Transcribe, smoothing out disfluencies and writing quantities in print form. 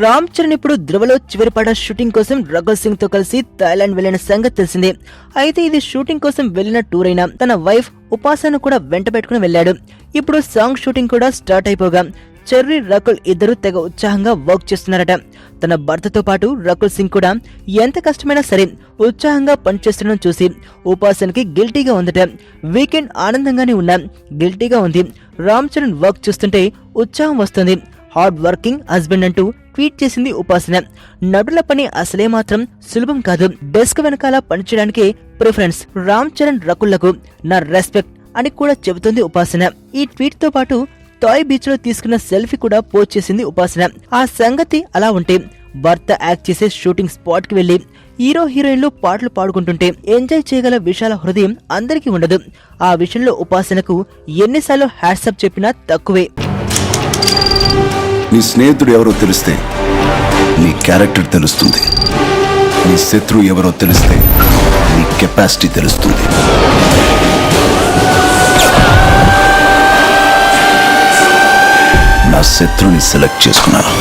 రామ్ చరణ్ ఇప్పుడు ధ్రువలో చివరి పాట షూటింగ్ కోసం రకుల్ సింగ్ తో కలిసి థాయిలాండ్ వెళ్లిన సంగతి తెలిసిందే. అయితే ఇది షూటింగ్ కోసం వెళ్లిన టూర్ అయినా తన వైఫ్ ఉపాసను కూడా వెంట పెట్టుకుని వెళ్లాడు. ఇప్పుడు సాంగ్ షూటింగ్ కూడా స్టార్ట్ అయిపోగా చెర్రీ రకుల్ ఇద్దరు తెగ ఉత్సాహంగా వర్క్ చేస్తున్నారట. తన భర్తతో పాటు రకుల్ సింగ్ కూడా ఎంత కష్టమైనా సరే ఉత్సాహంగా పనిచేస్తుండడం చూసి ఉపాసనకి గిల్టీగా ఉందట. వీకెండ్ ఆనందంగానే ఉన్నా గిల్టీగా ఉంది. రామ్ చరణ్ వర్క్ చూస్తుంటే ఉత్సాహం వస్తుంది. హార్డ్ వర్కింగ్ హస్బెండ్ అంటూ ట్వీట్ చేసింది ఉపాసన. నటుల పని అసలే మాత్రం సులభం కాదు. డెస్క్ వెనకాల పనిచేయడానికి ప్రిఫరెన్స్. రామ్ చరణ్ రకుల్లకు నా రెస్పెక్ట్ అని కూడా చెబుతుంది ఉపాసన. ఈ ట్వీట్ తో పాటు టాయ్ బీచ్ లో తీసుకున్న సెల్ఫీ కూడా పోస్ట్ చేసింది ఉపాసన. ఆ సంగతి అలా ఉంటే భర్త యాక్ట్ చేసే షూటింగ్ స్పాట్ కి వెళ్లి హీరో హీరోయిన్లు పాటలు పాడుకుంటుంటే ఎంజాయ్ చేయగల విశాల హృదయం అందరికీ ఉండదు. ఆ విషయంలో ఉపాసనకు ఎన్నిసార్లు హ్యాట్సప్ చెప్పినా తక్కువే. నీ స్నేహితుడు ఎవరో తెలిస్తే నీ క్యారెక్టర్ తెలుస్తుంది. నీ శత్రువు ఎవరో తెలిస్తే నీ కెపాసిటీ తెలుస్తుంది. నా శత్రుని సెలెక్ట్ చేసుకున్నాను.